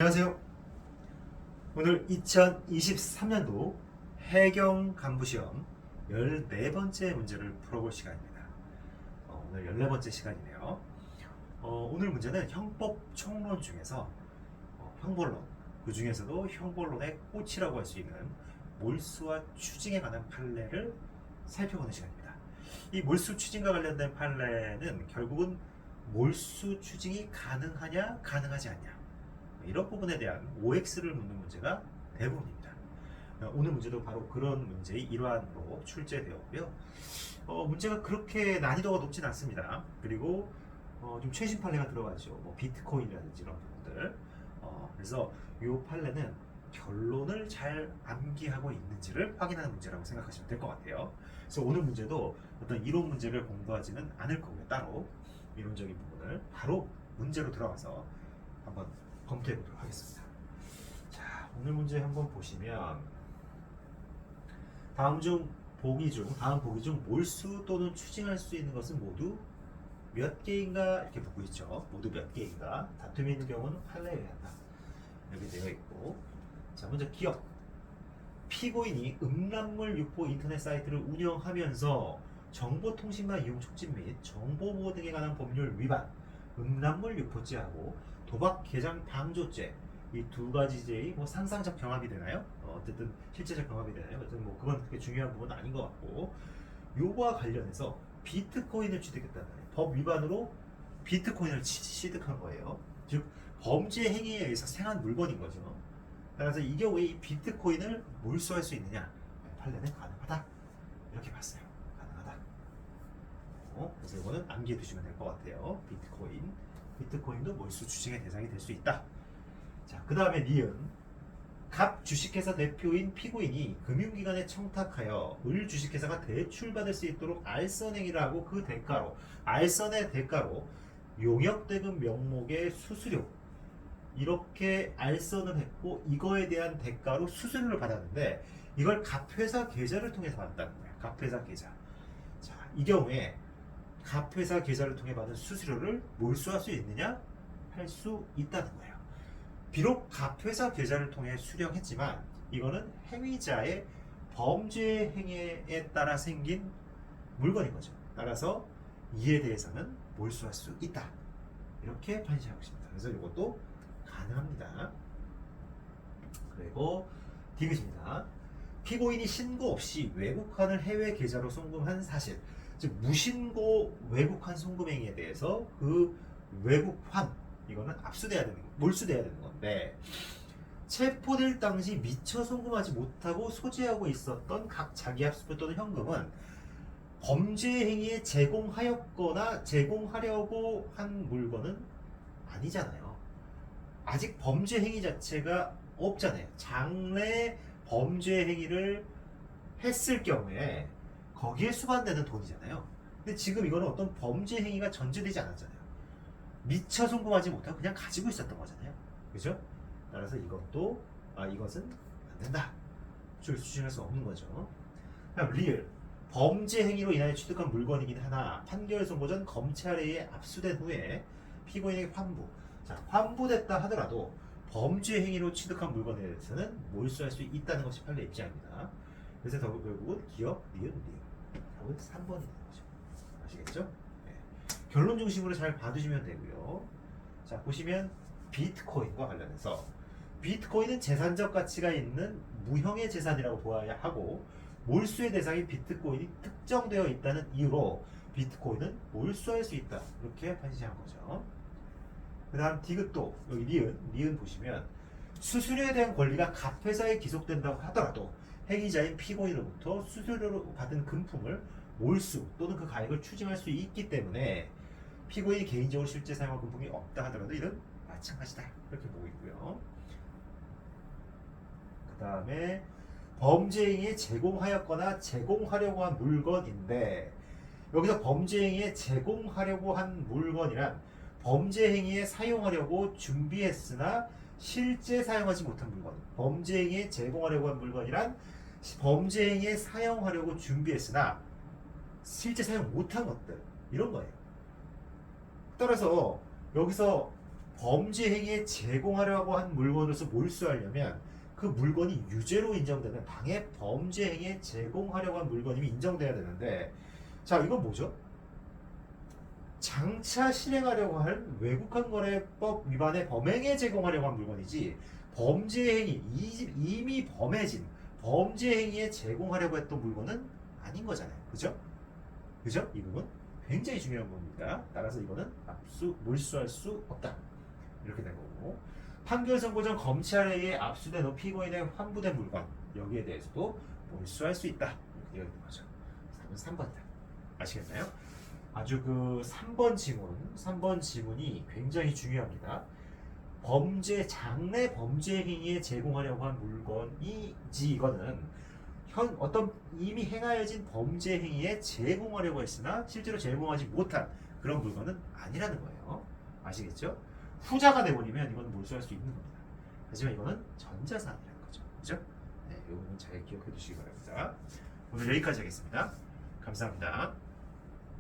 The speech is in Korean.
안녕하세요. 오늘 2023년도 해경 간부시험 14번째 문제를 풀어볼 시간입니다. 오늘 14번째 시간이네요. 오늘 문제는 형법 총론 중에서 형벌론, 그 중에서도 형벌론의 꽃이라고 할 수 있는 몰수와 추징에 관한 판례를 살펴보는 시간입니다. 이 몰수 추징과 관련된 판례는 결국은 몰수 추징이 가능하냐, 가능하지 않냐, 이런 부분에 대한 OX를 묻는 문제가 대부분입니다. 오늘 문제도 바로 그런 문제의 일환으로 출제되었고요. 문제가 그렇게 난이도가 높진 않습니다. 그리고 좀 최신 판례가 들어가죠. 뭐 비트코인이라든지 이런 부분들. 그래서 이 판례는 결론을 잘 암기하고 있는지를 확인하는 문제라고 생각하시면 될 것 같아요. 그래서 오늘 문제도 어떤 이론 문제를 공부하지는 않을 거고요. 따로 이론적인 부분을 바로 문제로 들어가서 한번 검토해 보도록 하겠습니다. 자, 오늘 문제 한번 보시면 다음 보기 중 몰수 또는 추징할 수 있는 것은 모두 몇 개인가 이렇게 묻고 있죠. 모두 몇 개인가. 다툼이 있는 경우는 판례에 의한다. 이렇게 되어 있고, 자, 먼저 기억. 피고인이 음란물 유포 인터넷 사이트를 운영하면서 정보통신망 이용 촉진 및 정보보호 등에 관한 법률 위반, 음란물 유포죄하고 도박 개장 방조죄, 이 두 가지 죄의 상상적 경합이 되나요? 어쨌든 실제적 경합이 되나요? 어쨌든 그건 그렇게 중요한 부분은 아닌 것 같고, 요거와 관련해서 비트코인을 취득했다는 거예요. 법 위반으로 비트코인을 취득한 거예요. 즉 범죄 행위에 의해서 생한 물건인 거죠. 따라서 이 경우에 이 비트코인을 몰수할 수 있느냐? 판례는 가능하다. 이렇게 봤어요. 가능하다. 그래서 이거는 암기해 두시면 될 것 같아요. 비트코인도 몰수 추징의 대상이 될 수 있다. 자, 그 다음에 니은. 갑 주식회사 대표인 피고인이 금융기관에 청탁하여 을 주식회사가 대출받을 수 있도록 알선행위를 하고 그 대가로, 알선의 대가로 용역대금 명목의 수수료, 이렇게 알선을 했고 이거에 대한 대가로 수수료를 받았는데 이걸 갑회사 계좌를 통해서 받았다는 거예요. 갑회사 계좌. 자, 이 경우에 갑회사 계좌를 통해 받은 수수료를 몰수할 수 있느냐? 할 수 있다는 거예요. 비록 갑회사 계좌를 통해 수령했지만 이거는 행위자의 범죄 행위에 따라 생긴 물건인 거죠. 따라서 이에 대해서는 몰수할 수 있다. 이렇게 판시하고 있습니다. 그래서 이것도 가능합니다. 그리고 디귿입니다. 피고인이 신고 없이 외국환을 해외 계좌로 송금한 사실, 즉 무신고 외국환 송금 행위에 대해서 그 외국환, 이거는 압수돼야 되는, 몰수돼야 되는 건데, 체포될 당시 미처 송금하지 못하고 소지하고 있었던 각 자기합수표 또는 현금은 범죄 행위에 제공하였거나 제공하려고 한 물건은 아니잖아요. 아직 범죄 행위 자체가 없잖아요. 장래 범죄 행위를 했을 경우에 거기에 수반되는 돈이잖아요. 근데 지금 이거는 어떤 범죄 행위가 전제되지 않았잖아요. 미처 송금하지 못하고 그냥 가지고 있었던 거잖아요. 그죠? 따라서 이것은 안 된다. 추징할 수 없는 거죠. 그럼 리을. 범죄 행위로 인하여 취득한 물건이긴 하나 판결 선고 전 검찰에 의해 압수된 후에 피고인에게 환부. 자, 환부됐다 하더라도 범죄 행위로 취득한 물건에 대해서는 몰수할 수 있다는 것이 판례 입장입니다. 그래서 결국은 기억, 리을. 답은 3번이 되는 거죠. 아시겠죠? 네. 결론 중심으로 잘 봐두시면 되고요. 자, 보시면 비트코인과 관련해서 비트코인은 재산적 가치가 있는 무형의 재산이라고 보아야 하고 몰수의 대상이 비트코인이 특정되어 있다는 이유로 비트코인은 몰수할 수 있다. 이렇게 판시한 거죠. 그 다음 디귿도 여기 니은 보시면 수수료에 대한 권리가 갑회사에 기속된다고 하더라도 행위자인 피고인으로부터 수수료로 받은 금품을 몰수 또는 그 가액을 추징할 수 있기 때문에 피고인이 개인적으로 실제 사용한 금품이 없다 하더라도 이는 마찬가지다. 이렇게 보고 있고요. 그 다음에 범죄 행위에 제공하였거나 제공하려고 한 물건인데, 여기서 범죄 행위에 제공하려고 한 물건이란 범죄 행위에 사용하려고 준비했으나 실제 사용하지 못한 물건. 범죄 행위에 제공하려고 한 물건이란 범죄 행위에 사용하려고 준비했으나 실제 사용 못한 것들, 이런 거예요. 따라서 여기서 범죄 행위에 제공하려고 한 물건으로서 몰수하려면 그 물건이 유죄로 인정되는 당해 범죄 행위에 제공하려고 한 물건임이 인정돼야 되는데, 자, 이건 뭐죠? 장차 실행하려고 할 외국한 거래법 위반의 범행에 제공하려고 한 물건이지, 범죄 행위, 이미 범해진 범죄 행위에 제공하려고 했던 물건은 아닌 거잖아요. 그죠? 그죠? 이 부분 굉장히 중요한 부분입니다. 따라서 이거는 몰수할 수 없다. 이렇게 된 거고, 판결 선고 전 검찰에 의해 압수된 후 피고인에 환부된 물건, 여기에 대해서도 몰수할 수 있다. 이렇게 되어 있는 거죠. 3번이다. 아시겠나요? 아주 그 3번 지문이 굉장히 중요합니다. 장래 범죄 행위에 제공하려고 한 물건이지, 이거는 어떤 이미 행하여진 범죄 행위에 제공하려고 했으나 실제로 제공하지 못한 그런 물건은 아니라는 거예요. 아시겠죠? 후자가 돼버리면 이거는 몰수할 수 있는 겁니다. 하지만 이거는 전자사항이라는 거죠. 그죠? 네, 이 부분 잘 기억해 두시기 바랍니다. 오늘 여기까지 하겠습니다. 감사합니다.